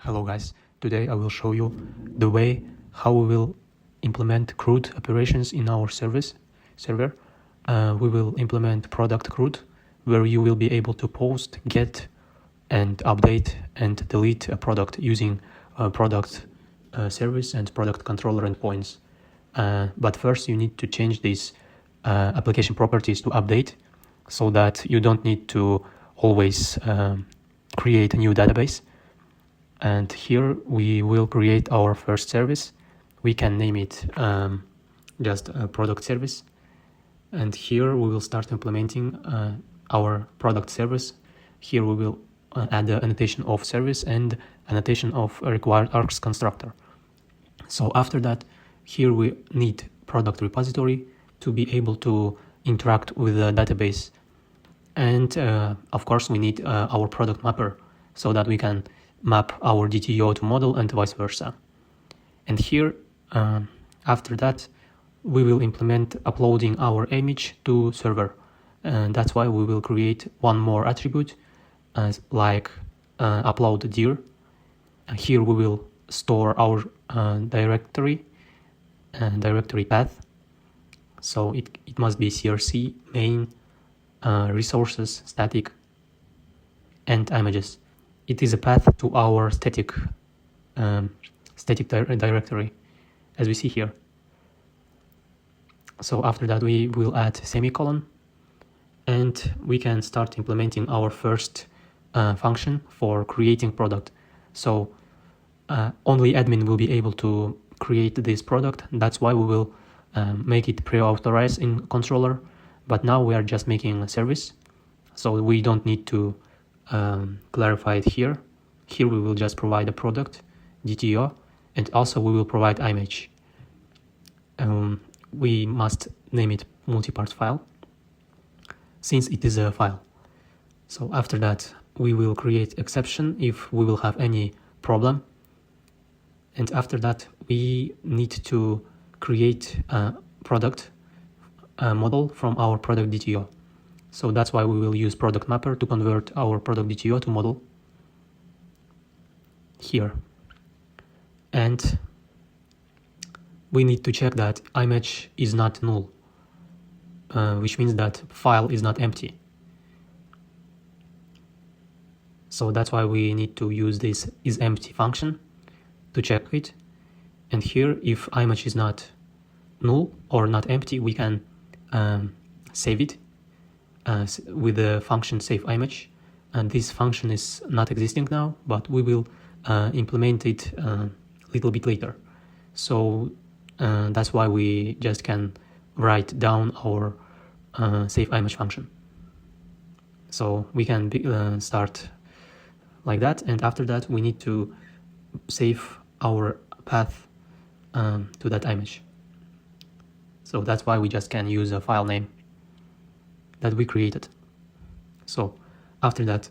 Hello guys, today I will show you the way how we will implement CRUD operations in our server. We will implement product CRUD, where you will be able to post, get, and update and delete a product using product service and product controller endpoints. But first you need to change these application properties to update so that you don't need to always create a new database. And here we will create our first service. We can name it just a product service. And here we will start implementing our product service. Here we will add the annotation of service and annotation of a required args constructor. So after that, here we need product repository to be able to interact with the database. And of course, we need our product mapper so that we can map our DTO to model and vice versa. And here, after that, we will implement uploading our image to server. And that's why we will create one more attribute like upload dir. Here we will store our directory path. So it must be crc main resources static and images. It is a path to our static directory, as we see here. So after that, we will add semicolon, and we can start implementing our first function for creating product. So only admin will be able to create this product. That's why we will make it pre-authorized in controller. But now we are just making a service, so we don't need to clarify it here. Here we will just provide a product DTO, and also we will provide image. We must name it multi-part file since it is a file. So after that, we will create exception if we will have any problem. And after that, we need to create a product model from our product DTO. So that's why we will use product mapper to convert our product DTO to model here. And we need to check that image is not null, which means that file is not empty. So that's why we need to use this isEmpty function to check it. And here, if image is not null or not empty, we can save it with the function save image. And this function is not existing now, but we will implement it a little bit later. So that's why we just can write down our save image function. So we can start like that, and after that we need to save our path to that image. So that's why we just can use a file name that we created. So after that,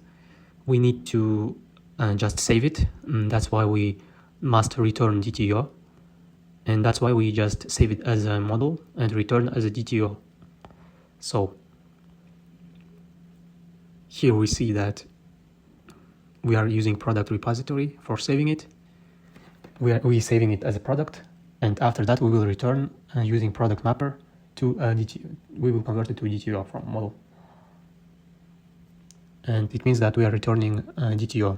we need to just save it. That's why we must return DTO. And that's why we just save it as a model and return as a DTO. So here we see that we are using product repository for saving it. We saving it as a product. And after that, we will return using product mapper to DTO. We will convert it to DTO from model. And it means that we are returning DTO,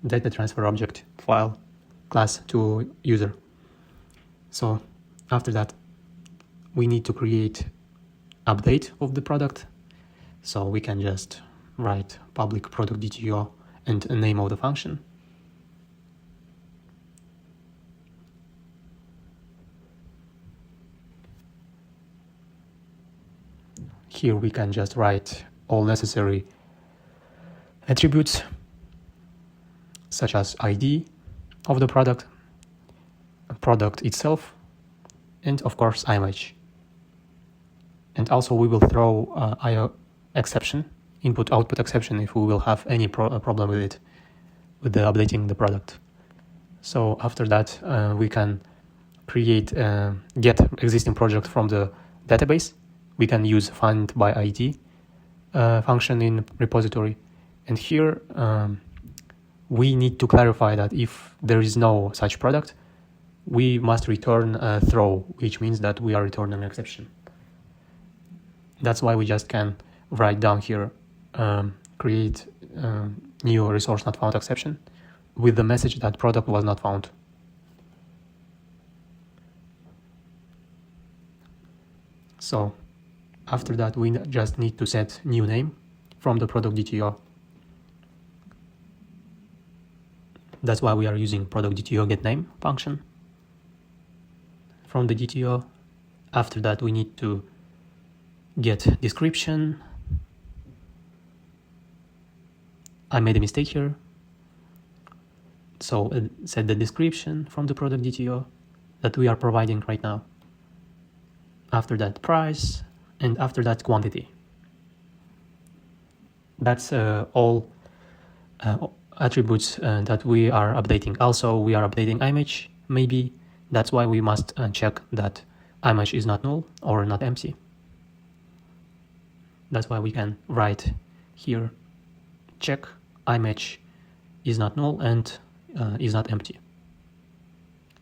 data transfer object file class to user. So after that, we need to create update of the product. So we can just write public product DTO and a name of the function. Here we can just write all necessary attributes, such as ID of the product itself, and of course image. And also we will throw IO exception, input-output exception, if we will have any problem with it, with the updating the product. So after that, we can create get existing project from the database. We can use find by ID function in repository, and here we need to clarify that if there is no such product, we must return a throw, which means that we are returning an exception. That's why we just can write down here, create new resource not found exception with the message that product was not found. So after that, we just need to set new name from the product DTO. That's why we are using product DTO get name function from the DTO. After that, we need to get description. I made a mistake here. So set the description from the product DTO that we are providing right now. After that, price, and after that, quantity. That's all attributes that we are updating. Also, we are updating image, maybe. That's why we must check that image is not null or not empty. That's why we can write here, check image is not null and is not empty,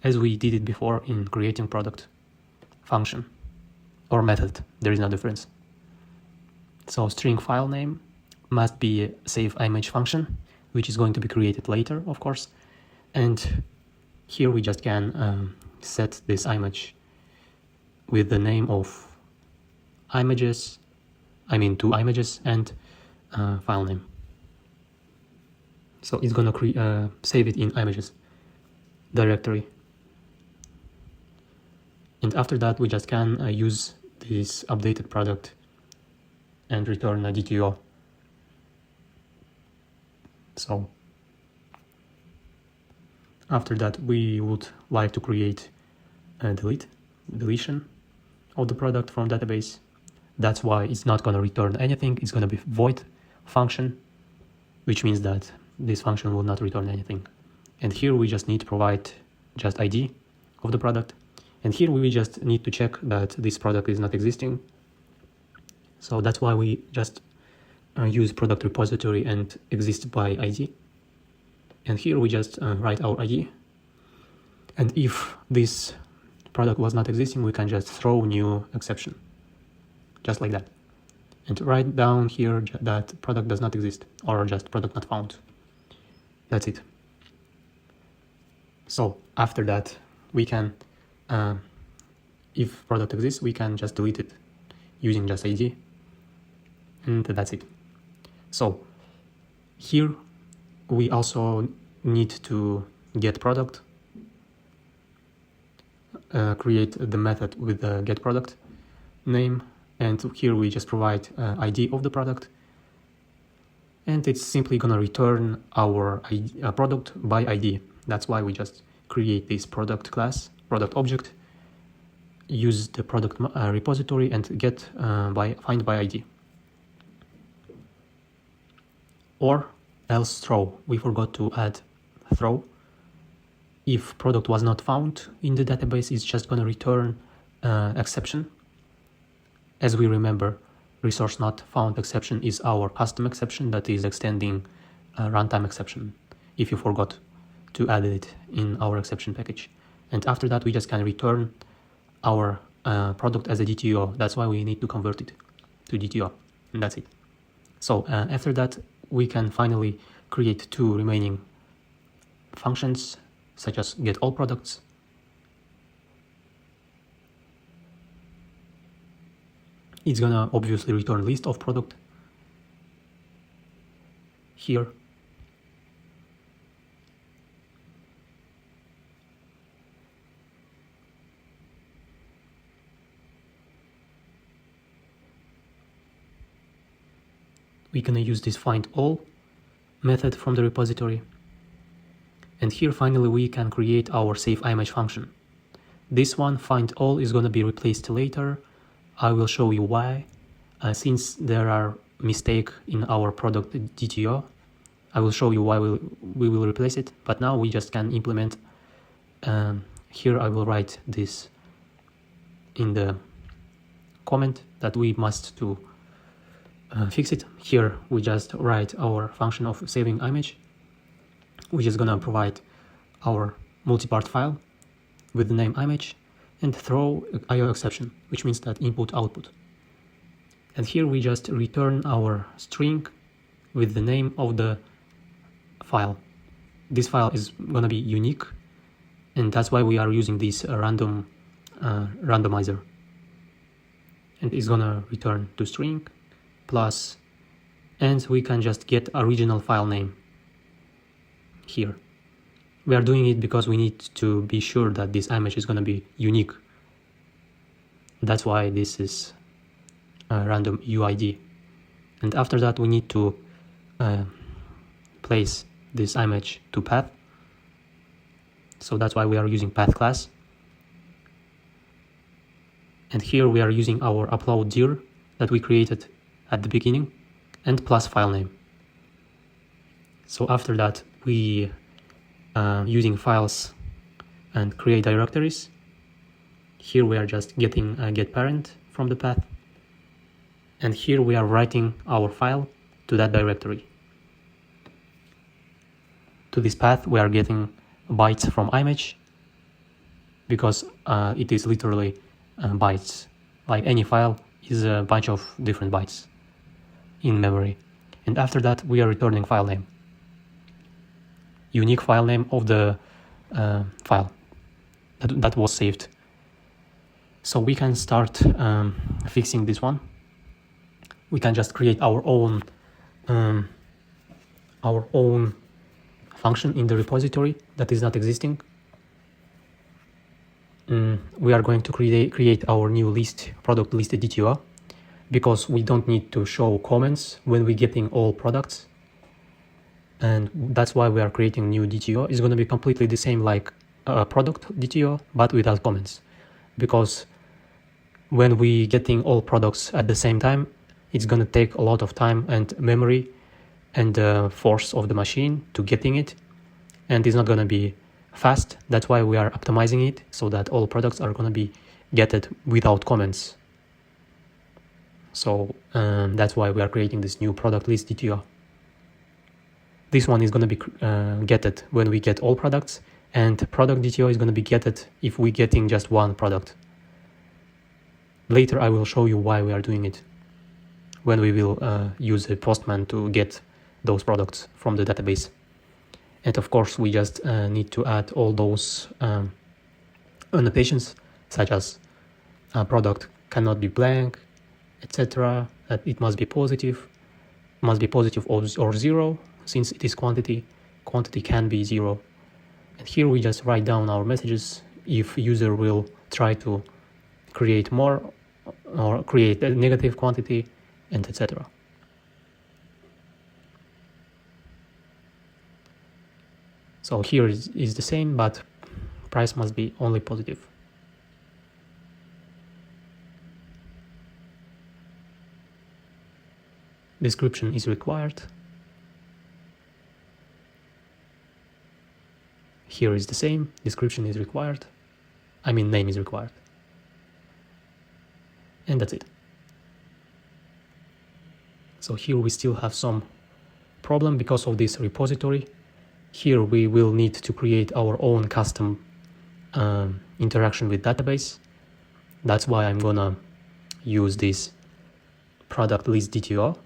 as we did it before in creating product function or method. There is no difference. So string file name must be a save image function, which is going to be created later, of course. And here we just can set this image with the name of images, two images, and file name. So it's gonna save it in images directory. And after that, we just can use this updated product and return a DTO. So after that, we would like to create a deletion of the product from database. That's why it's not going to return anything. It's going to be void function, which means that this function will not return anything. And here we just need to provide just ID of the product. And here we just need to check that this product is not existing. So that's why we just use product repository and exist by ID. And here we just write our ID. And if this product was not existing, we can just throw new exception, just like that. And write down here that product does not exist, or just product not found. That's it. So after that, we can, if product exists, we can just delete it using just ID. And that's it. So here we also need to get product, create the method with the get product name, and here we just provide ID of the product, and it's simply gonna return our product by ID. That's why we just create this product class, product object, use the product repository, and get find by ID. Or else throw. We forgot to add throw. If product was not found in the database, it's just going to return exception. As we remember, resource not found exception is our custom exception that is extending runtime exception, if you forgot to add it in our exception package. And after that, we just can return our product as a DTO. That's why we need to convert it to DTO, and that's it. So after that, we can finally create two remaining functions, such as get all products. It's gonna obviously return list of product here. We're gonna use this find all method from the repository. And here finally we can create our save image function. This one, find all, is gonna be replaced later. I will show you why. Since there are mistakes in our product DTO, I will show you why we will replace it. But now we just can implement. Here I will write this in the comment that we must to fix it. Here we just write our function of saving image, we're just gonna provide our multi-part file with the name image and throw IO exception, which means that input output. And here we just return our string with the name of the file. This file is gonna be unique, and that's why we are using this randomizer. And it's gonna return to string plus, and we can just get original file name here. We are doing it because we need to be sure that this image is gonna be unique. That's why this is a random UID. And after that, we need to place this image to path. So that's why we are using path class. And here we are using our upload dir that we created at the beginning and plus file name. So after that, we using files and create directories. Here we are just getting a get parent from the path. And here we are writing our file to that directory. To this path, we are getting bytes from image because it is literally bytes. Like any file is a bunch of different bytes in memory. And after that, we are returning file name. Unique file name of the file that was saved. So we can start fixing this one. We can just create our own function in the repository that is not existing. We are going to create our new list, product list DTO, because we don't need to show comments when we're getting all products. And that's why we are creating new DTO. It's going to be completely the same like a product DTO, but without comments. Because when we getting all products at the same time, it's going to take a lot of time and memory and force of the machine to getting it. And it's not going to be fast. That's why we are optimizing it so that all products are going to be getted without comments. So that's why we are creating this new product list DTO. This one is going to be getted when we get all products, and product DTO is going to be getted if we getting just one product. Later I will show you why we are doing it, when we will use a postman to get those products from the database. And of course, we just need to add all those annotations, such as product cannot be blank, etc. It must be positive or zero, since it is quantity. Quantity can be zero. And here we just write down our messages if user will try to create more or create a negative quantity, and etc. So here is the same, but price must be only positive. Description is required. Here is the same, description is required. I mean, name is required. And that's it. So here we still have some problem because of this repository. Here we will need to create our own custom interaction with database. That's why I'm gonna use this product list DTO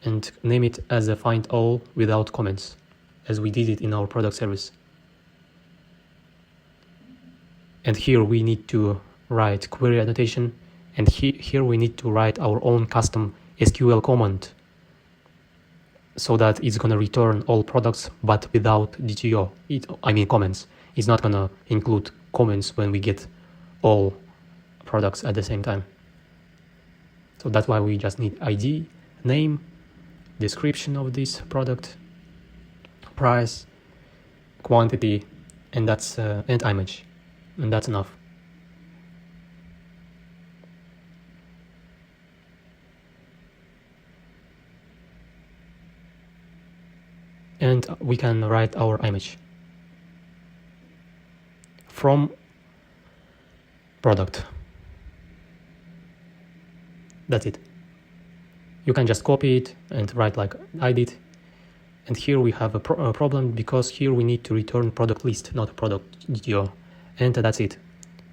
and name it as a find all without comments, as we did it in our product service. And here we need to write query annotation, and here we need to write our own custom SQL command so that it's going to return all products but without DTO, comments. It's not going to include comments when we get all products at the same time. So that's why we just need ID, name, description of this product, price, quantity, and that's and image, and that's enough. And we can write our image from product. That's it. You can just copy it and write like I did, And here we have a problem, because here we need to return product list, not a product DTO. And that's it.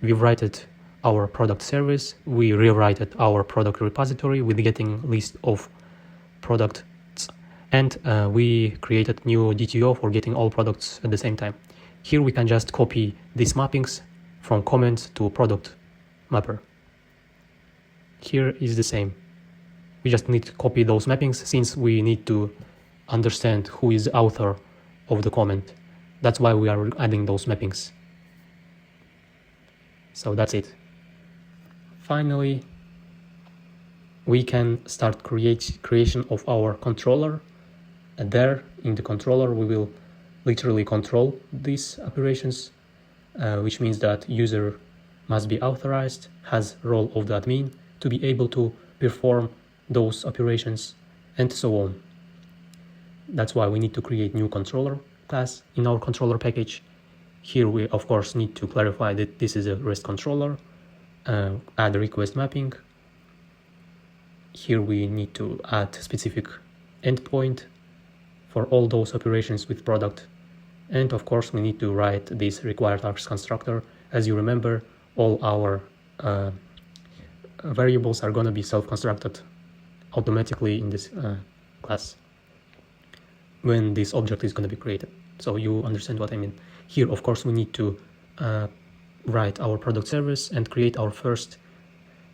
We write our product service, we rewrite our product repository with getting list of products, and we created new DTO for getting all products at the same time. Here we can just copy these mappings from comment to product mapper. Here is the same. We just need to copy those mappings, since we need to understand who is the author of the comment. That's why we are adding those mappings. So that's it. Finally, we can start creation of our controller. And there in the controller, we will literally control these operations, which means that user must be authorized, has role of the admin to be able to perform those operations, and so on. That's why we need to create new controller class in our controller package. Here we of course need to clarify that this is a REST controller, add request mapping. Here we need to add specific endpoint for all those operations with product. And of course we need to write this required args constructor. As you remember, all our variables are going to be self-constructed automatically in this class when this object is going to be created. So you understand what I mean. Here, of course, we need to write our product service and create our first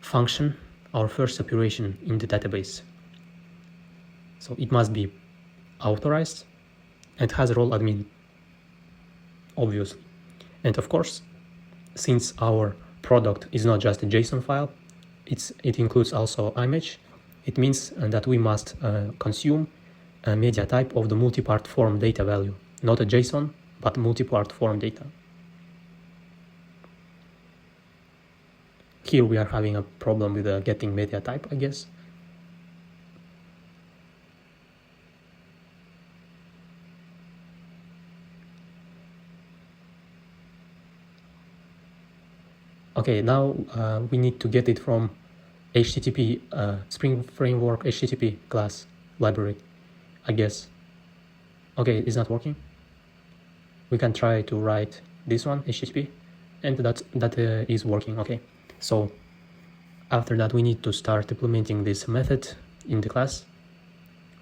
function, our first operation in the database. So it must be authorized and has a role admin, obviously. And of course, since our product is not just a JSON file, it includes also image. It means that we must consume a media type of the multipart form data value, not a JSON, but multipart form data. Here we are having a problem with getting media type, I guess. Okay, now we need to get it from HTTP Spring Framework HTTP class library, I guess. Okay, it's not working. We can try to write this one, HTTP, and that is working. Okay, so after that we need to start implementing this method in the class.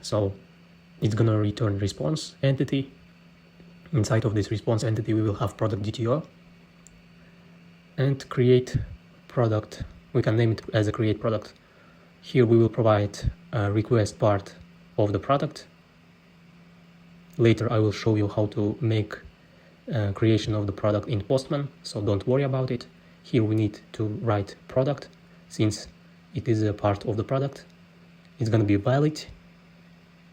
So it's gonna return response entity. Inside of this response entity we will have product DTO and create product. We can name it as a create product. Here we will provide a request part of the product. Later I will show you how to make creation of the product in Postman, so don't worry about it. Here we need to write product, since it is a part of the product. It's going to be valid,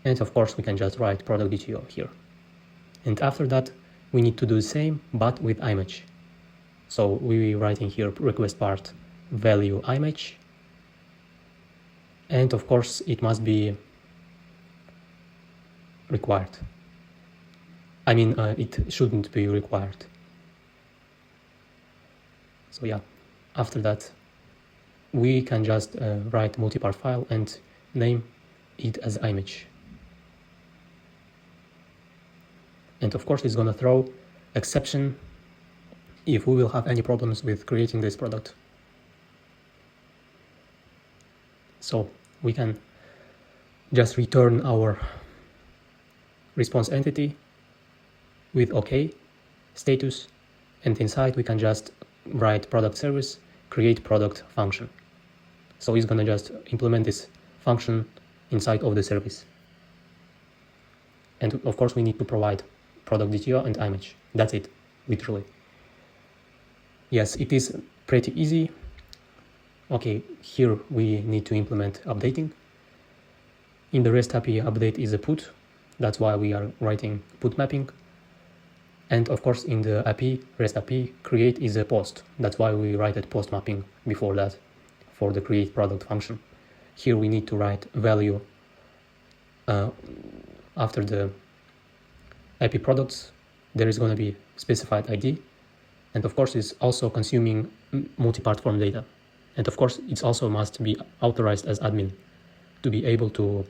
and of course we can just write product DTO here. And after that we need to do the same, but with image. So we writing here request part value image, and of course it must be required. I mean, it shouldn't be required. So yeah, after that we can just write multipart file and name it as image. And of course it's gonna throw exception if we will have any problems with creating this product. So we can just return our response entity with OK status, and inside we can just write product service, create product function. So it's gonna just implement this function inside of the service. And of course we need to provide product DTO and image. That's it, literally. Yes, it is pretty easy. Okay, here we need to implement updating. In the REST API, update is a put. That's why we are writing put mapping. And of course in the API, REST API, create is a post. That's why we write it post mapping before that for the create product function. Here we need to write value after the API products. There is going to be specified ID. And of course it's also consuming multipart form data. And of course it also must be authorized as admin to be able to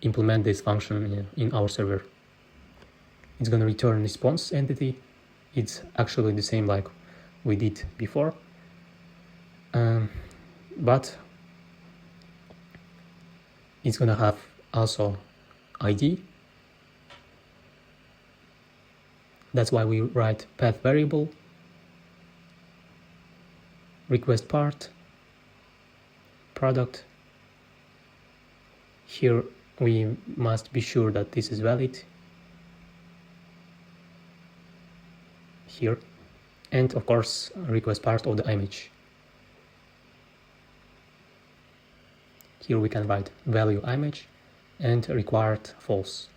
implement this function in our server. it's going to return response entity. It's actually the same like we did before, but it's going to have also ID. That's why we write path variable, request part, product. Here we must be sure that this is valid. Here, and of course request part of the image. Here we can write value image and required false.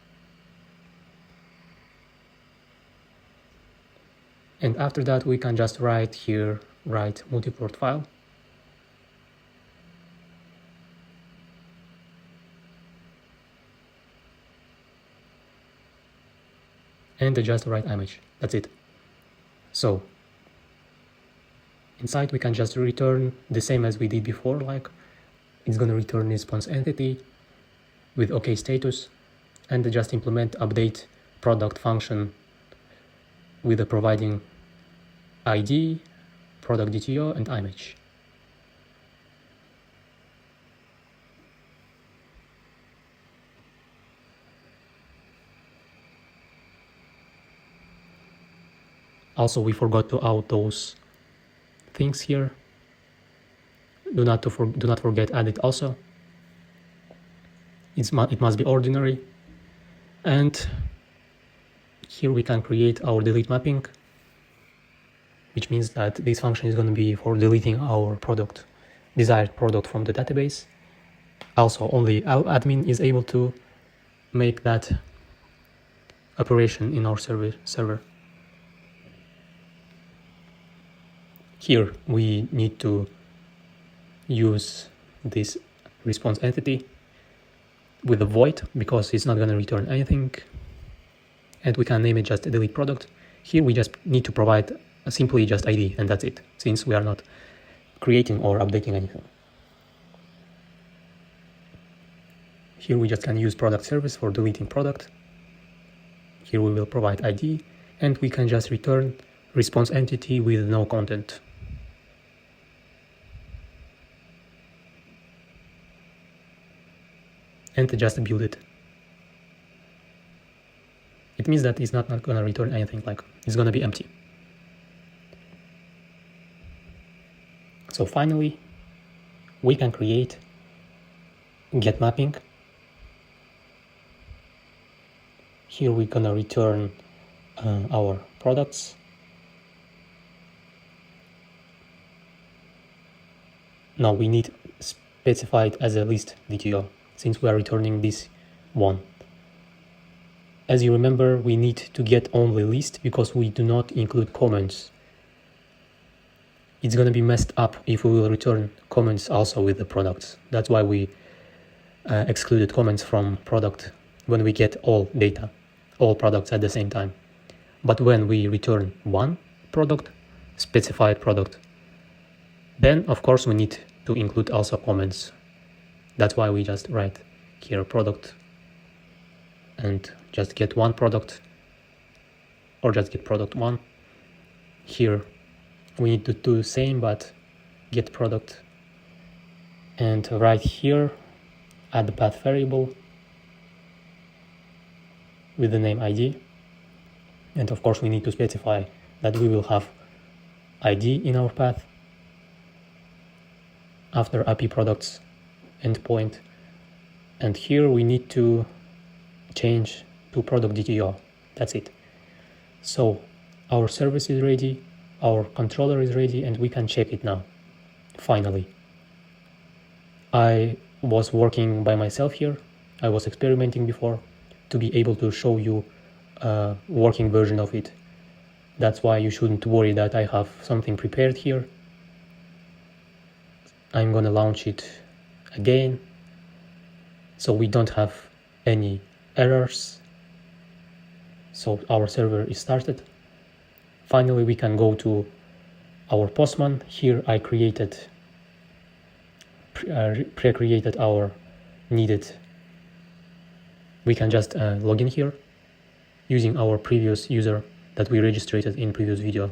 And after that we can just write here, write multiport file. And just write image, that's it. So inside we can just return the same as we did before, like it's going to return response entity with OK status, and just implement update product function with the providing ID, product DTO, and image. Also, we forgot to out those things here. Do not forget add it also. It must be ordinary. And here we can create our delete mapping, which means that this function is going to be for deleting our product, desired product from the database. Also, only our admin is able to make that operation in our server. Here we need to use this response entity with a void because it's not going to return anything, and we can name it just delete product. Here we just need to provide simply just ID, and that's it, since we are not creating or updating anything. Here we just can use product service for deleting product. Here we will provide ID, and we can just return response entity with no content. And just build it. It means that it's not going to return anything, like it's going to be empty. So finally, we can create get mapping. Here we're going to return our products. Now we need specified as a list DTO, since we are returning this one. As you remember, we need to get only list because we do not include comments. It's going to be messed up if we will return comments also with the products. That's why we excluded comments from product when we get all data, all products at the same time. But when we return one product, specified product, then of course we need to include also comments. That's why we just write here product and just get one product, or just get product one. Here we need to do the same, but get product, and right here add the path variable with the name ID. And of course we need to specify that we will have ID in our path after API products endpoint, and here we need to change to product DTO. That's it. So our service is ready, our controller is ready, and we can check it now. Finally, I was working by myself here. I was experimenting before to be able to show you a working version of it. That's why you shouldn't worry that I have something prepared here. I'm gonna launch it again, so we don't have any errors. So our server is started. Finally, we can go to our Postman. Here I created, pre-created our needed. We can just log in here using our previous user that we registered in previous video.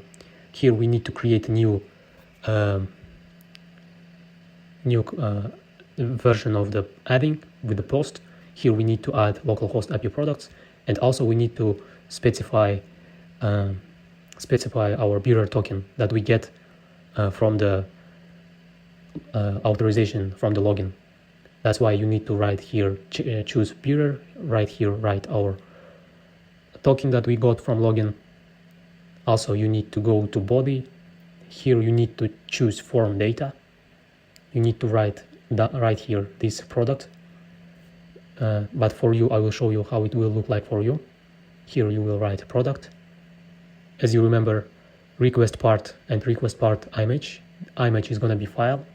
Here we need to create a new version of the adding with the post. Here we need to add localhost API products, and also we need to specify our bearer token that we get from the authorization from the login. That's why you need to write here, choose bearer, right here, write our token that we got from login. Also, you need to go to body. Here you need to choose form data. You need to write right here this product. But for you, I will show you how it will look like for you. Here you will write product. As you remember, request part and request part image. Image is going to be file.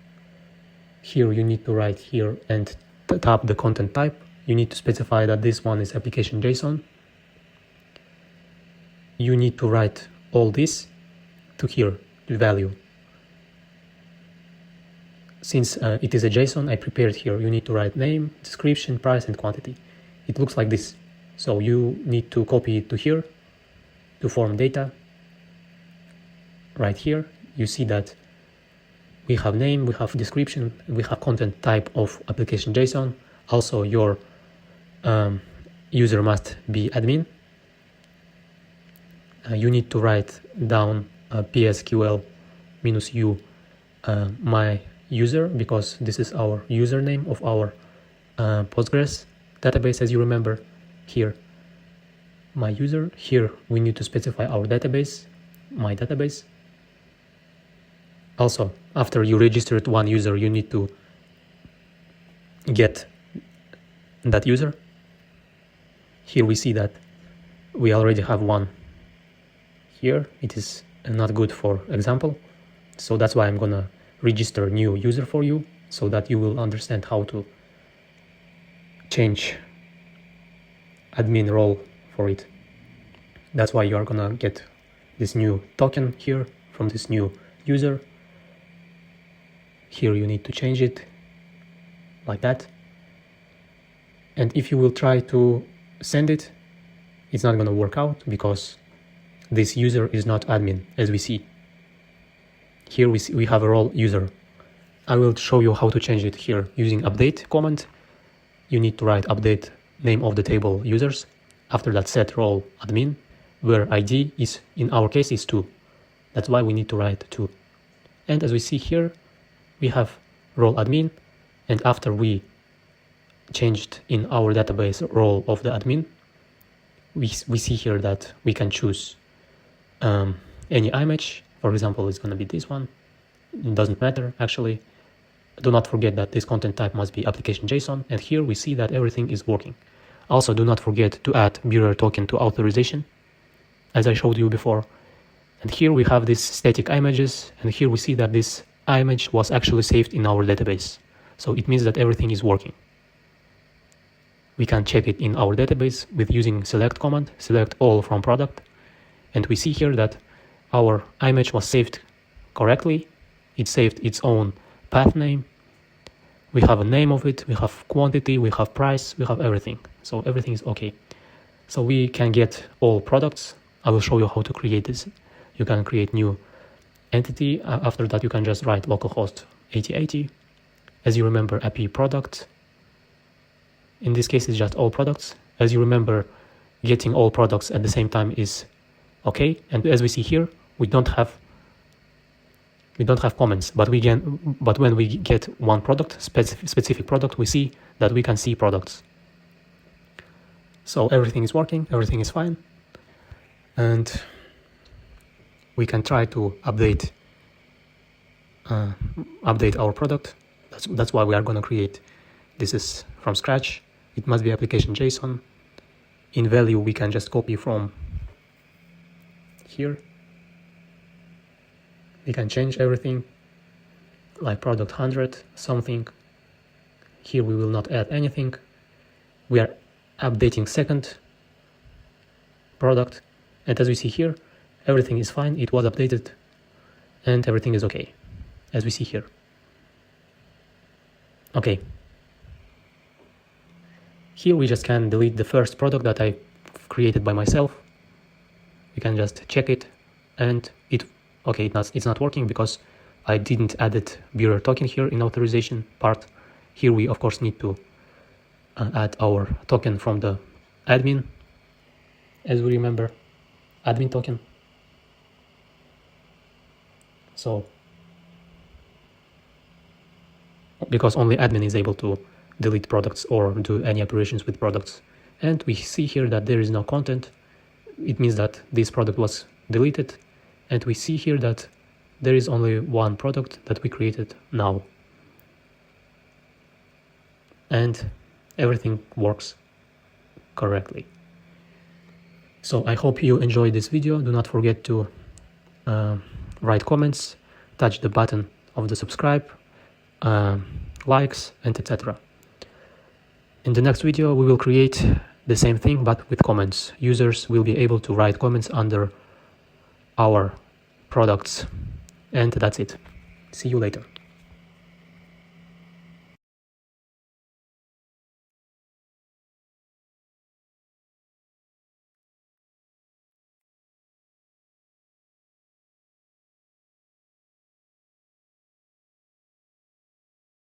Here you need to write here and tap the content type. You need to specify that this one is application JSON. You need to write all this to here, the value. Since it is a JSON, I prepared here. You need to write name, description, price, and quantity. It looks like this. So you need to copy it to here, to form data. Right here, you see that we have name, we have description, we have content type of application JSON. Also, your user must be admin. You need to write down PSQL -u my user, because this is our username of our Postgres database. As you remember, here my user. Here we need to specify our database, my database. Also, after you registered one user, you need to get that user. Here we see that we already have one. Here it is not good for example, so that's why I'm gonna register new user for you, so that you will understand how to change admin role for it. That's why you are gonna get this new token here from this new user. Here you need to change it like that. And if you will try to send it, it's not gonna work out because this user is not admin, as we see. Here we have a role user. I will show you how to change it here using update command. You need to write update name of the table users. After that, set role admin, where ID is, in our case, is 2. That's why we need to write 2. And as we see here, we have role admin. And after we changed in our database role of the admin, we see here that we can choose any image. For example, it's going to be this one. It doesn't matter, actually. Do not forget that this content type must be application JSON. And here we see that everything is working. Also, do not forget to add bearer token to authorization, as I showed you before. And here we have these static images. And here we see that this image was actually saved in our database. So it means that everything is working. We can check it in our database with using select command, select all from product. And we see here that our image was saved correctly. It saved its own path name. We have a name of it, we have quantity, we have price, we have everything. So everything is okay. So we can get all products. I will show you how to create this. You can create new entity. After that, you can just write localhost 8080. As you remember, API product. In this case, it's just all products. As you remember, getting all products at the same time is okay. And as we see here, we don't have comments, but when we get one product, specific product, we see that we can see products. So everything is working, everything is fine, and we can try to update our product. That's why we are going to create. This is from scratch. It must be application JSON. In value, we can just copy from here. We can change everything, like product 100 something. Here we will not add anything. We are updating second product, and as we see here, everything is fine. It was updated and everything is okay, as we see here. Okay. Here we just can delete the first product that I created by myself. You can just check it, and it's not working because I didn't add bearer token here in authorization part. Here we of course need to add our token from the admin, as we remember, admin token. So because only admin is able to delete products or do any operations with products, and we see here that there is no content. It means that this product was deleted, and we see here that there is only one product that we created now, and everything works correctly. So I hope you enjoyed this video. Do not forget to write comments, touch the button of the subscribe, likes, and etc. In the next video we will create the same thing but with comments. Users will be able to write comments under our products, and that's it. See you later.